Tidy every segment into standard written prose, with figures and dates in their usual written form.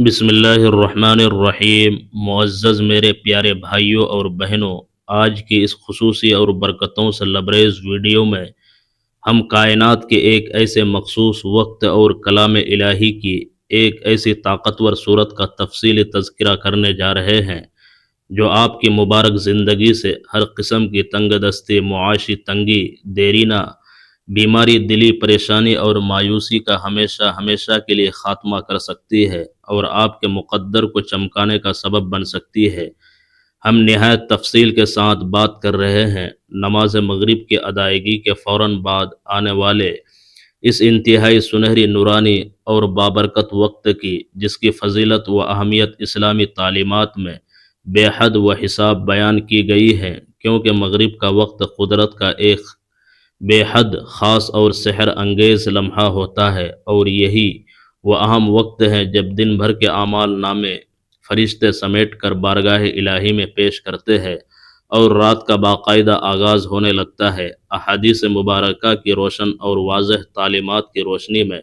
بسم اللہ الرحمن الرحیم۔ معزز میرے پیارے بھائیوں اور بہنوں، آج کی اس خصوصی اور برکتوں سے لبریز ویڈیو میں ہم کائنات کے ایک ایسے مخصوص وقت اور کلام الہی کی ایک ایسی طاقتور صورت کا تفصیلی تذکرہ کرنے جا رہے ہیں جو آپ کی مبارک زندگی سے ہر قسم کی تنگ دستی، معاشی تنگی، دیرینہ بیماری، دلی پریشانی اور مایوسی کا ہمیشہ ہمیشہ کے لیے خاتمہ کر سکتی ہے اور آپ کے مقدر کو چمکانے کا سبب بن سکتی ہے۔ ہم نہایت تفصیل کے ساتھ بات کر رہے ہیں نماز مغرب کی ادائیگی کے فوراً بعد آنے والے اس انتہائی سنہری، نورانی اور بابرکت وقت کی، جس کی فضیلت و اہمیت اسلامی تعلیمات میں بے حد و حساب بیان کی گئی ہے، کیونکہ مغرب کا وقت قدرت کا ایک بے حد خاص اور سحر انگیز لمحہ ہوتا ہے، اور یہی وہ اہم وقت ہے جب دن بھر کے اعمال نامے فرشتے سمیٹ کر بارگاہ الہی میں پیش کرتے ہیں اور رات کا باقاعدہ آغاز ہونے لگتا ہے۔ احادیث مبارکہ کی روشن اور واضح تعلیمات کی روشنی میں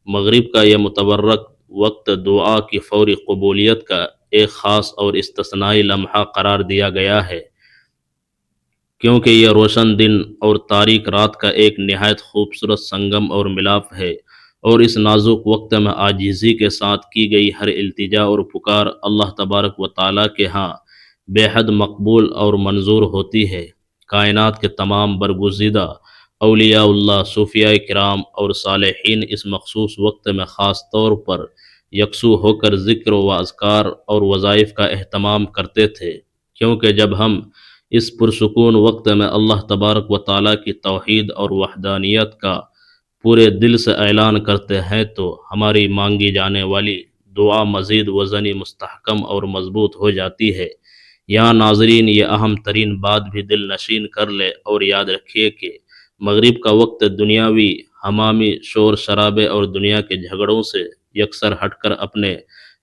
مغرب کا یہ متبرک وقت دعا کی فوری قبولیت کا ایک خاص اور استثنائی لمحہ قرار دیا گیا ہے، کیونکہ یہ روشن دن اور تاریک رات کا ایک نہایت خوبصورت سنگم اور ملاپ ہے، اور اس نازک وقت میں عاجزی کے ساتھ کی گئی ہر التجا اور پکار اللہ تبارک و تعالیٰ کے ہاں بے حد مقبول اور منظور ہوتی ہے۔ کائنات کے تمام برگزیدہ اولیاء اللہ، صوفیاء کرام اور صالحین اس مخصوص وقت میں خاص طور پر یکسو ہو کر ذکر و اذکار اور وظائف کا اہتمام کرتے تھے، کیونکہ جب ہم اس پرسکون وقت میں اللہ تبارک و تعالیٰ کی توحید اور وحدانیت کا پورے دل سے اعلان کرتے ہیں تو ہماری مانگی جانے والی دعا مزید وزنی، مستحکم اور مضبوط ہو جاتی ہے۔ یہاں ناظرین یہ اہم ترین بات بھی دل نشین کر لے اور یاد رکھیے کہ مغرب کا وقت دنیاوی ہمامی شور شرابے اور دنیا کے جھگڑوں سے یکسر ہٹ کر اپنے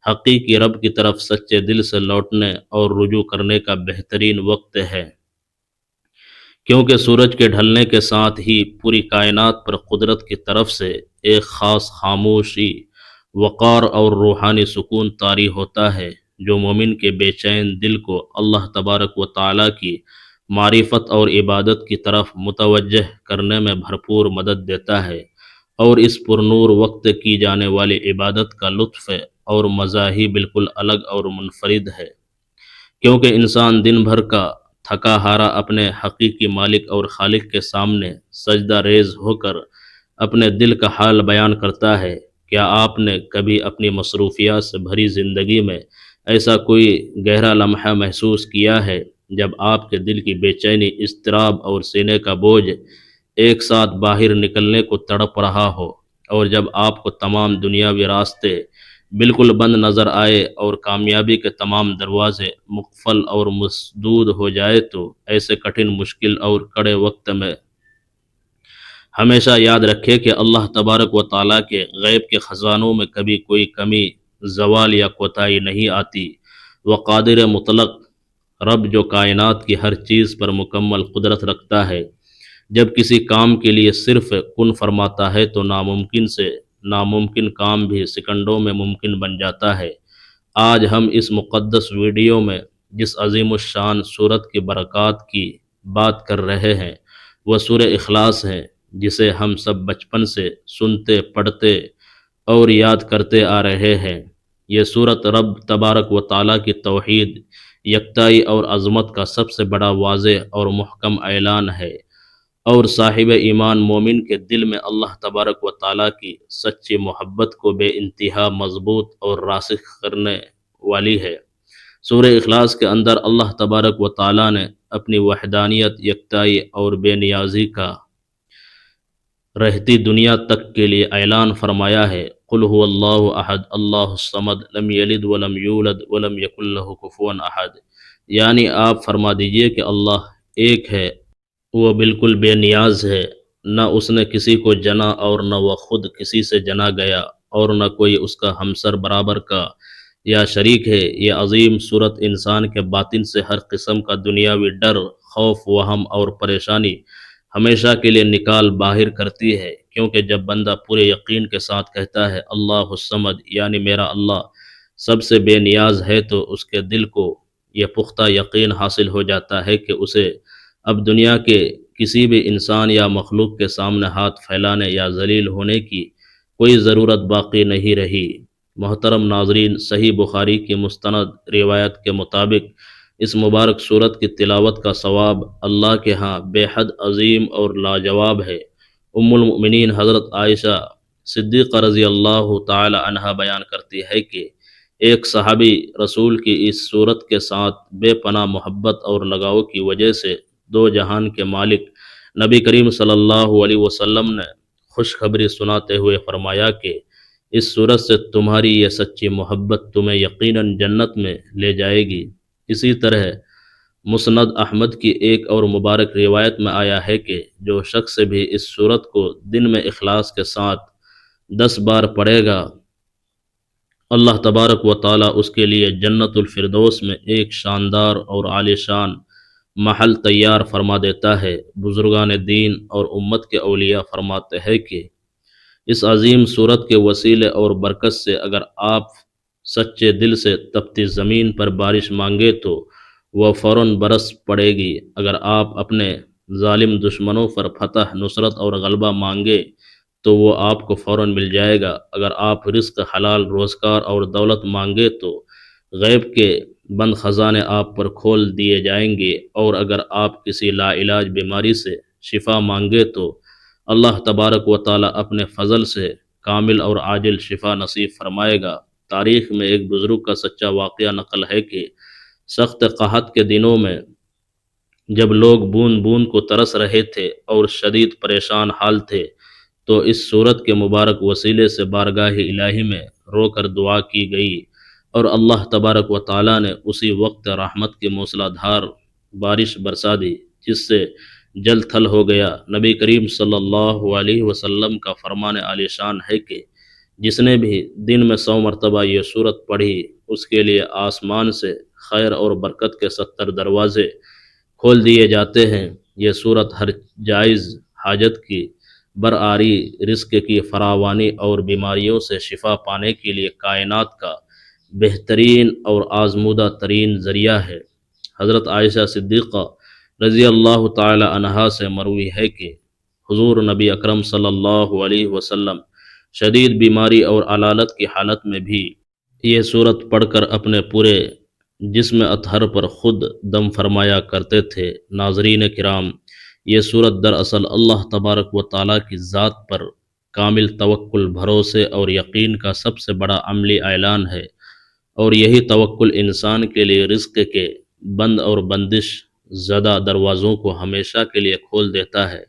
حقیقی رب کی طرف سچے دل سے لوٹنے اور رجوع کرنے کا بہترین وقت ہے، کیونکہ سورج کے ڈھلنے کے ساتھ ہی پوری کائنات پر قدرت کی طرف سے ایک خاص خاموشی، وقار اور روحانی سکون طاری ہوتا ہے، جو مومن کے بے چین دل کو اللہ تبارک و تعالیٰ کی معرفت اور عبادت کی طرف متوجہ کرنے میں بھرپور مدد دیتا ہے۔ اور اس پرنور وقت کی جانے والی عبادت کا لطف اور مزہ ہی بالکل الگ اور منفرد ہے، کیونکہ انسان دن بھر کا تھکا ہارا اپنے حقیقی مالک اور خالق کے سامنے سجدہ ریز ہو کر اپنے دل کا حال بیان کرتا ہے۔ کیا آپ نے کبھی اپنی مصروفیات سے بھری زندگی میں ایسا کوئی گہرا لمحہ محسوس کیا ہے جب آپ کے دل کی بے چینی، اضطراب اور سینے کا بوجھ ایک ساتھ باہر نکلنے کو تڑپ رہا ہو، اور جب آپ کو تمام دنیاوی راستے بالکل بند نظر آئے اور کامیابی کے تمام دروازے مقفل اور مسدود ہو جائے؟ تو ایسے کٹھن، مشکل اور کڑے وقت میں ہمیشہ یاد رکھے کہ اللہ تبارک و تعالیٰ کے غیب کے خزانوں میں کبھی کوئی کمی، زوال یا کوتاہی نہیں آتی۔ وہ قادر مطلق رب جو کائنات کی ہر چیز پر مکمل قدرت رکھتا ہے، جب کسی کام کے لیے صرف کن فرماتا ہے تو ناممکن سے ناممکن کام بھی سیکنڈوں میں ممکن بن جاتا ہے۔ آج ہم اس مقدس ویڈیو میں جس عظیم الشان صورت کی برکات کی بات کر رہے ہیں وہ سورہ اخلاص ہے، جسے ہم سب بچپن سے سنتے، پڑھتے اور یاد کرتے آ رہے ہیں۔ یہ صورت رب تبارک و تعالیٰ کی توحید، یکتائی اور عظمت کا سب سے بڑا واضح اور محکم اعلان ہے، اور صاحب ایمان مومن کے دل میں اللہ تبارک و تعالیٰ کی سچی محبت کو بے انتہا مضبوط اور راسخ کرنے والی ہے۔ سورہ اخلاص کے اندر اللہ تبارک و تعالیٰ نے اپنی وحدانیت، یکتائی اور بے نیازی کا رہتی دنیا تک کے لیے اعلان فرمایا ہے۔ قل هو اللہ احد اللہ الصمد لم یلد ولم یولد ولم یکن لہ کفوا احد، یعنی آپ فرما دیجئے کہ اللہ ایک ہے، وہ بالکل بے نیاز ہے، نہ اس نے کسی کو جنا اور نہ وہ خود کسی سے جنا گیا، اور نہ کوئی اس کا ہمسر برابر کا یا شریک ہے۔ یہ عظیم صورت انسان کے باطن سے ہر قسم کا دنیاوی ڈر، خوف، وہم اور پریشانی ہمیشہ کے لیے نکال باہر کرتی ہے، کیونکہ جب بندہ پورے یقین کے ساتھ کہتا ہے اللہ الصمد، یعنی میرا اللہ سب سے بے نیاز ہے تو اس کے دل کو یہ پختہ یقین حاصل ہو جاتا ہے کہ اسے اب دنیا کے کسی بھی انسان یا مخلوق کے سامنے ہاتھ پھیلانے یا ذلیل ہونے کی کوئی ضرورت باقی نہیں رہی۔ محترم ناظرین، صحیح بخاری کی مستند روایت کے مطابق اس مبارک صورت کی تلاوت کا ثواب اللہ کے ہاں بے حد عظیم اور لاجواب ہے۔ ام المؤمنین حضرت عائشہ صدیقہ رضی اللہ تعالی عنہا بیان کرتی ہے کہ ایک صحابی رسول کی اس صورت کے ساتھ بے پناہ محبت اور لگاؤ کی وجہ سے دو جہان کے مالک نبی کریم صلی اللہ علیہ وسلم نے خوشخبری سناتے ہوئے فرمایا کہ اس صورت سے تمہاری یہ سچی محبت تمہیں یقیناً جنت میں لے جائے گی۔ اسی طرح مسند احمد کی ایک اور مبارک روایت میں آیا ہے کہ جو شخص بھی اس صورت کو دن میں اخلاص کے ساتھ 10 بار پڑھے گا، اللہ تبارک و تعالیٰ اس کے لیے جنت الفردوس میں ایک شاندار اور عالی شان محل تیار فرما دیتا ہے۔ بزرگان دین اور امت کے اولیاء فرماتے ہیں کہ اس عظیم صورت کے وسیلے اور برکت سے اگر آپ سچے دل سے تپتی زمین پر بارش مانگے تو وہ فوراً برس پڑے گی۔ اگر آپ اپنے ظالم دشمنوں پر فتح، نصرت اور غلبہ مانگے تو وہ آپ کو فوراً مل جائے گا۔ اگر آپ رزق، حلال روزگار اور دولت مانگے تو غیب کے بند خزانے آپ پر کھول دیے جائیں گے، اور اگر آپ کسی لا علاج بیماری سے شفا مانگے تو اللہ تبارک و تعالیٰ اپنے فضل سے کامل اور عاجل شفا نصیب فرمائے گا۔ تاریخ میں ایک بزرگ کا سچا واقعہ نقل ہے کہ سخت قحط کے دنوں میں جب لوگ بوند بوند کو ترس رہے تھے اور شدید پریشان حال تھے تو اس صورت کے مبارک وسیلے سے بارگاہ الہی میں رو کر دعا کی گئی اور اللہ تبارک و تعالیٰ نے اسی وقت رحمت کی موسلا دھار بارش برسا دی، جس سے جل تھل ہو گیا۔ نبی کریم صلی اللہ علیہ وسلم کا فرمان عالی شان ہے کہ جس نے بھی دن میں 100 مرتبہ یہ صورت پڑھی، اس کے لیے آسمان سے خیر اور برکت کے 70 دروازے کھول دیے جاتے ہیں۔ یہ صورت ہر جائز حاجت کی برآری، رزق کی فراوانی اور بیماریوں سے شفا پانے کے لیے کائنات کا بہترین اور آزمودہ ترین ذریعہ ہے۔ حضرت عائشہ صدیقہ رضی اللہ تعالی عنہا سے مروی ہے کہ حضور نبی اکرم صلی اللہ علیہ وسلم شدید بیماری اور علالت کی حالت میں بھی یہ صورت پڑھ کر اپنے پورے جسم اطہر پر خود دم فرمایا کرتے تھے۔ ناظرین کرام، یہ صورت دراصل اللہ تبارک و تعالیٰ کی ذات پر کامل توکل، بھروسے اور یقین کا سب سے بڑا عملی اعلان ہے، اور یہی توکل انسان کے لیے رزق کے بند اور بندش زدہ دروازوں کو ہمیشہ کے لیے کھول دیتا ہے۔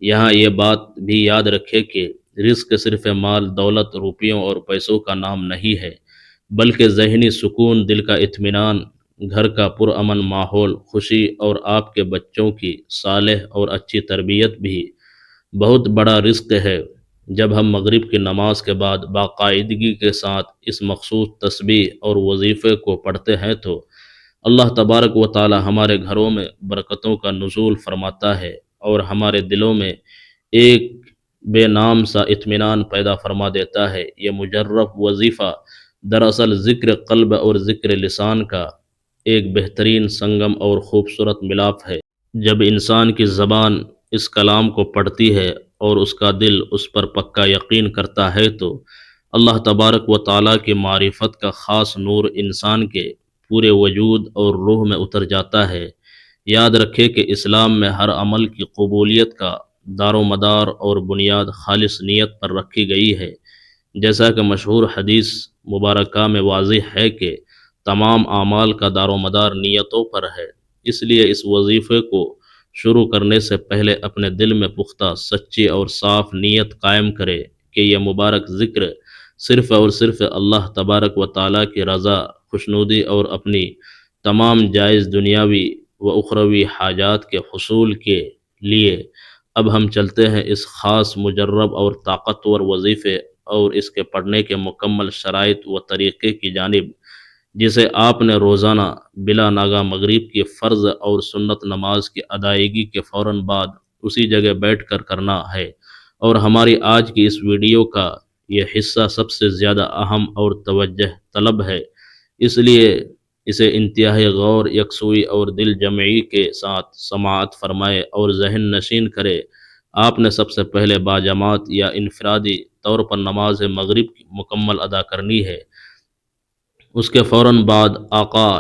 یہاں یہ بات بھی یاد رکھے کہ رزق صرف مال، دولت، روپیوں اور پیسوں کا نام نہیں ہے، بلکہ ذہنی سکون، دل کا اطمینان، گھر کا پرامن ماحول، خوشی اور آپ کے بچوں کی صالح اور اچھی تربیت بھی بہت بڑا رزق ہے۔ جب ہم مغرب کی نماز کے بعد باقاعدگی کے ساتھ اس مخصوص تسبیح اور وظیفے کو پڑھتے ہیں تو اللہ تبارک و تعالی ہمارے گھروں میں برکتوں کا نزول فرماتا ہے اور ہمارے دلوں میں ایک بے نام سا اطمینان پیدا فرما دیتا ہے۔ یہ مجرب وظیفہ دراصل ذکر قلب اور ذکر لسان کا ایک بہترین سنگم اور خوبصورت ملاپ ہے۔ جب انسان کی زبان اس کلام کو پڑھتی ہے اور اس کا دل اس پر پکا یقین کرتا ہے تو اللہ تبارک و تعالیٰ کی معرفت کا خاص نور انسان کے پورے وجود اور روح میں اتر جاتا ہے۔ یاد رکھے کہ اسلام میں ہر عمل کی قبولیت کا دار و مدار اور بنیاد خالص نیت پر رکھی گئی ہے، جیسا کہ مشہور حدیث مبارکہ میں واضح ہے کہ تمام اعمال کا دار و مدار نیتوں پر ہے۔ اس لیے اس وظیفے کو شروع کرنے سے پہلے اپنے دل میں پختہ، سچی اور صاف نیت قائم کرے کہ یہ مبارک ذکر صرف اور صرف اللہ تبارک و تعالیٰ کی رضا، خوشنودی اور اپنی تمام جائز دنیاوی و اخروی حاجات کے حصول کے لیے۔ اب ہم چلتے ہیں اس خاص، مجرب اور طاقتور وظیفے اور اس کے پڑھنے کے مکمل شرائط و طریقے کی جانب، جسے آپ نے روزانہ بلا ناغہ مغرب کی فرض اور سنت نماز کی ادائیگی کے فوراً بعد اسی جگہ بیٹھ کر کرنا ہے۔ اور ہماری آج کی اس ویڈیو کا یہ حصہ سب سے زیادہ اہم اور توجہ طلب ہے، اس لیے اسے انتہائی غور یکسوئی اور دل جمعی کے ساتھ سماعت فرمائے اور ذہن نشین کرے۔ آپ نے سب سے پہلے باجماعت یا انفرادی طور پر نماز مغرب کی مکمل ادا کرنی ہے۔ اس کے فوراً بعد آقا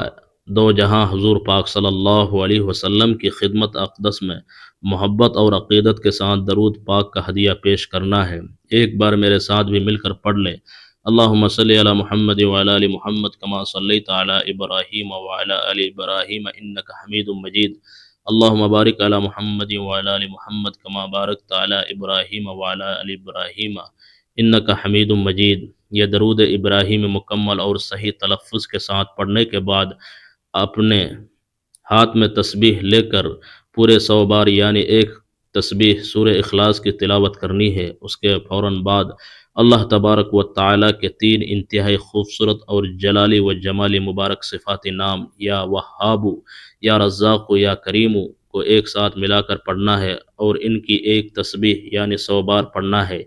دو جہاں حضور پاک صلی اللہ علیہ وسلم کی خدمت اقدس میں محبت اور عقیدت کے ساتھ درود پاک کا ہدیہ پیش کرنا ہے۔ ایک بار میرے ساتھ بھی مل کر پڑھ لیں۔ اللہم صلی علی محمد وعلی آل محمد کما صلیت علی ابراہیم وعلی آل ابراہیم انک حمید مجید۔ اللہم بارک علی محمد وعلی آل محمد کما بارکت علی ابراہیم وعلی آل ابراہیم انک حمید مجید۔ یہ درود ابراہیم مکمل اور صحیح تلفظ کے ساتھ پڑھنے کے بعد اپنے ہاتھ میں تسبیح لے کر پورے 100 بار یعنی ایک تسبیح سورہ اخلاص کی تلاوت کرنی ہے۔ اس کے فوراً بعد اللہ تبارک و تعالیٰ کے 3 انتہائی خوبصورت اور جلالی و جمالی مبارک صفاتی نام یا وہاب، یا رزاق، یا کریم کو ایک ساتھ ملا کر پڑھنا ہے اور ان کی ایک تسبیح یعنی 100 بار پڑھنا ہے۔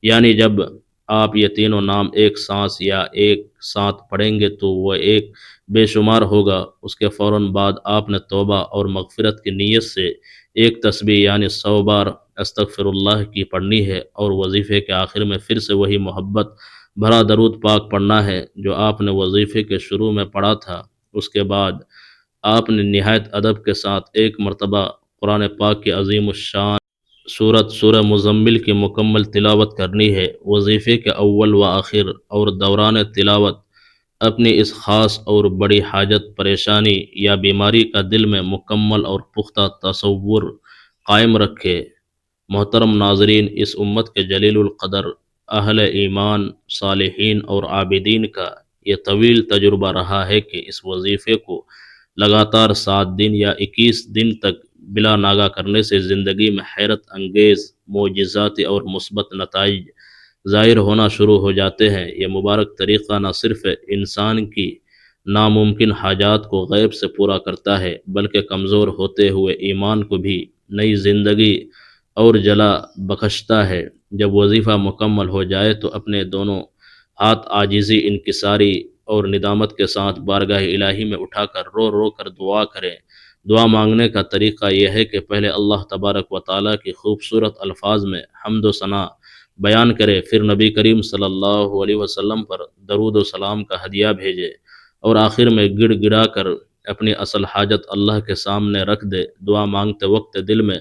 یعنی جب آپ یہ تینوں نام ایک سانس یا ایک ساتھ پڑھیں گے تو وہ ایک بے شمار ہوگا۔ اس کے فوراً بعد آپ نے توبہ اور مغفرت کی نیت سے ایک تسبیح یعنی 100 بار استغفر اللہ کی پڑھنی ہے اور وظیفے کے آخر میں پھر سے وہی محبت بھرا درود پاک پڑھنا ہے جو آپ نے وظیفے کے شروع میں پڑھا تھا۔ اس کے بعد آپ نے نہایت ادب کے ساتھ ایک مرتبہ قرآن پاک کی عظیم الشان سورہ مزمل کی مکمل تلاوت کرنی ہے۔ وظیفے کے اول و آخر اور دوران تلاوت اپنی اس خاص اور بڑی حاجت، پریشانی یا بیماری کا دل میں مکمل اور پختہ تصور قائم رکھے۔ محترم ناظرین، اس امت کے جلیل القدر اہل ایمان، صالحین اور عابدین کا یہ طویل تجربہ رہا ہے کہ اس وظیفے کو لگاتار 7 دن یا 21 دن تک بلا ناغہ کرنے سے زندگی میں حیرت انگیز معجزاتی اور مثبت نتائج ظاہر ہونا شروع ہو جاتے ہیں۔ یہ مبارک طریقہ نہ صرف انسان کی ناممکن حاجات کو غیب سے پورا کرتا ہے بلکہ کمزور ہوتے ہوئے ایمان کو بھی نئی زندگی اور جلا بخشتا ہے۔ جب وظیفہ مکمل ہو جائے تو اپنے دونوں ہاتھ عاجزی، انکساری اور ندامت کے ساتھ بارگاہ الہی میں اٹھا کر رو رو کر دعا کریں۔ دعا مانگنے کا طریقہ یہ ہے کہ پہلے اللہ تبارک و تعالیٰ کی خوبصورت الفاظ میں حمد و ثنا بیان کرے، پھر نبی کریم صلی اللہ علیہ وسلم پر درود و سلام کا ہدیہ بھیجے اور آخر میں گڑ گڑا کر اپنی اصل حاجت اللہ کے سامنے رکھ دے۔ دعا مانگتے وقت دل میں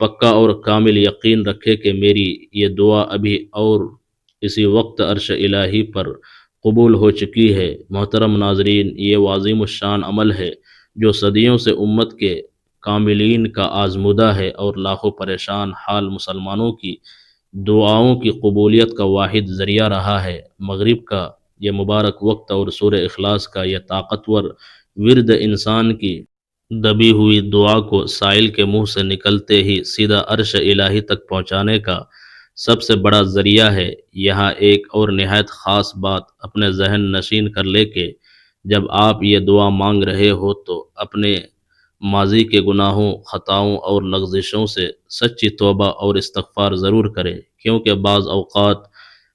پکا اور کامل یقین رکھے کہ میری یہ دعا ابھی اور اسی وقت عرش الہی پر قبول ہو چکی ہے۔ محترم ناظرین، یہ عظیم الشان عمل ہے جو صدیوں سے امت کے کاملین کا آزمودہ ہے اور لاکھوں پریشان حال مسلمانوں کی دعاؤں کی قبولیت کا واحد ذریعہ رہا ہے۔ مغرب کا یہ مبارک وقت اور سورہ اخلاص کا یہ طاقتور ورد انسان کی دبی ہوئی دعا کو سائل کے منہ سے نکلتے ہی سیدھا عرش الہی تک پہنچانے کا سب سے بڑا ذریعہ ہے۔ یہاں ایک اور نہایت خاص بات اپنے ذہن نشین کر لے کہ جب آپ یہ دعا مانگ رہے ہو تو اپنے ماضی کے گناہوں، خطاؤں اور لغزشوں سے سچی توبہ اور استغفار ضرور کریں، کیونکہ بعض اوقات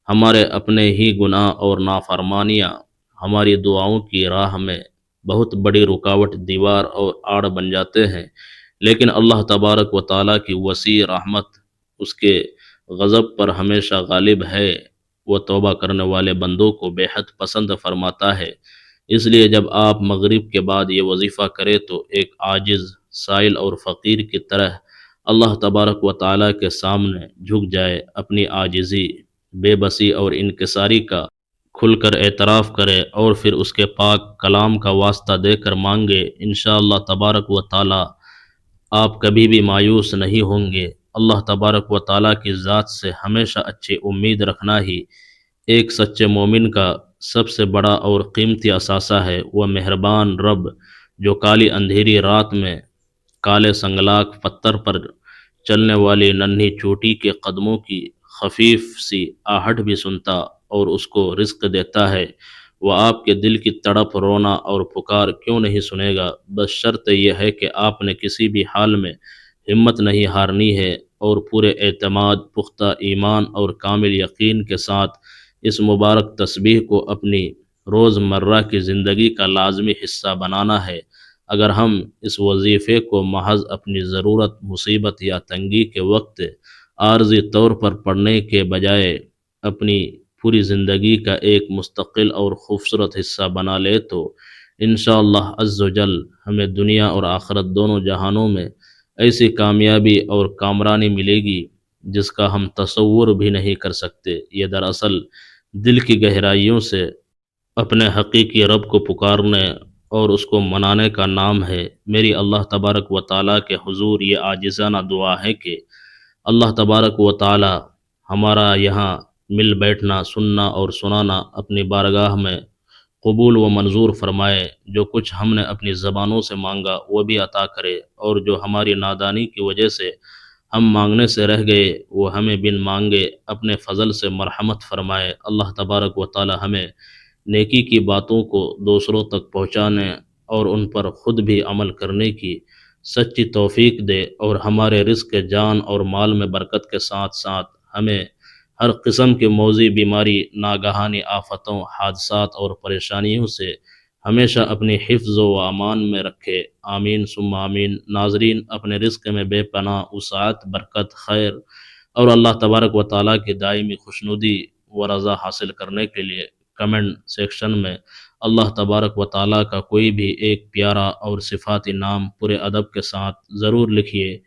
ہمارے اپنے ہی گناہ اور نافرمانیاں ہماری دعاؤں کی راہ میں بہت بڑی رکاوٹ، دیوار اور آڑ بن جاتے ہیں۔ لیکن اللہ تبارک و تعالیٰ کی وسیع رحمت اس کے غضب پر ہمیشہ غالب ہے۔ وہ توبہ کرنے والے بندوں کو بے حد پسند فرماتا ہے۔ اس لیے جب آپ مغرب کے بعد یہ وظیفہ کریں تو ایک عاجز، سائل اور فقیر کی طرح اللہ تبارک و تعالیٰ کے سامنے جھک جائے، اپنی عاجزی، بے بسی اور انکساری کا کھل کر اعتراف کرے اور پھر اس کے پاک کلام کا واسطہ دے کر مانگے۔ انشاءاللہ تبارک و تعالیٰ آپ کبھی بھی مایوس نہیں ہوں گے۔ اللہ تبارک و تعالیٰ کی ذات سے ہمیشہ اچھی امید رکھنا ہی ایک سچے مومن کا سب سے بڑا اور قیمتی اثاثہ ہے۔ وہ مہربان رب جو کالی اندھیری رات میں کالے سنگلاخ پتھر پر چلنے والی ننھی چوٹی کے قدموں کی خفیف سی آہٹ بھی سنتا اور اس کو رزق دیتا ہے، وہ آپ کے دل کی تڑپ، رونا اور پکار کیوں نہیں سنے گا؟ بس شرط یہ ہے کہ آپ نے کسی بھی حال میں ہمت نہیں ہارنی ہے اور پورے اعتماد، پختہ ایمان اور کامل یقین کے ساتھ اس مبارک تسبیح کو اپنی روز مرہ کی زندگی کا لازمی حصہ بنانا ہے۔ اگر ہم اس وظیفے کو محض اپنی ضرورت، مصیبت یا تنگی کے وقت عارضی طور پر پڑھنے کے بجائے اپنی پوری زندگی کا ایک مستقل اور خوبصورت حصہ بنا لے تو انشاءاللہ عز و جل ہمیں دنیا اور آخرت دونوں جہانوں میں ایسی کامیابی اور کامرانی ملے گی جس کا ہم تصور بھی نہیں کر سکتے۔ یہ دراصل دل کی گہرائیوں سے اپنے حقیقی رب کو پکارنے اور اس کو منانے کا نام ہے۔ میری اللہ تبارک و تعالیٰ کے حضور یہ عاجزانہ دعا ہے کہ اللہ تبارک و تعالیٰ ہمارا یہاں مل بیٹھنا، سننا اور سنانا اپنی بارگاہ میں قبول و منظور فرمائے۔ جو کچھ ہم نے اپنی زبانوں سے مانگا وہ بھی عطا کرے، اور جو ہماری نادانی کی وجہ سے ہم مانگنے سے رہ گئے وہ ہمیں بن مانگے اپنے فضل سے مرحمت فرمائے۔ اللہ تبارک و تعالی ہمیں نیکی کی باتوں کو دوسروں تک پہنچانے اور ان پر خود بھی عمل کرنے کی سچی توفیق دے، اور ہمارے رزق جان اور مال میں برکت کے ساتھ ساتھ ہمیں ہر قسم کے موذی بیماری، ناگہانی آفتوں، حادثات اور پریشانیوں سے ہمیشہ اپنی حفظ و امان میں رکھے۔ آمین ثم آمین۔ ناظرین، اپنے رزق میں بے پناہ وسعت، برکت، خیر اور اللہ تبارک و تعالیٰ کی دائمی خوشنودی و رضا حاصل کرنے کے لیے کمنٹ سیکشن میں اللہ تبارک و تعالیٰ کا کوئی بھی ایک پیارا اور صفاتی نام پورے ادب کے ساتھ ضرور لکھیے۔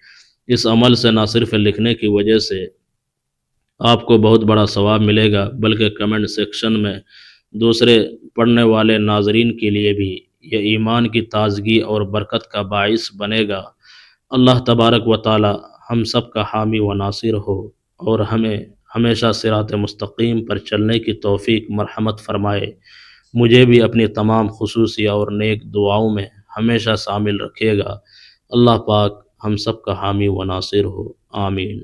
اس عمل سے نہ صرف لکھنے کی وجہ سے آپ کو بہت بڑا ثواب ملے گا، بلکہ کمنٹ سیکشن میں دوسرے پڑھنے والے ناظرین کے لیے بھی یہ ایمان کی تازگی اور برکت کا باعث بنے گا۔ اللہ تبارک و تعالی ہم سب کا حامی و ناصر ہو، اور ہمیں ہمیشہ صراط مستقیم پر چلنے کی توفیق مرحمت فرمائے۔ مجھے بھی اپنی تمام خصوصی اور نیک دعاؤں میں ہمیشہ شامل رکھے گا۔ اللہ پاک ہم سب کا حامی و ناصر ہو، آمین۔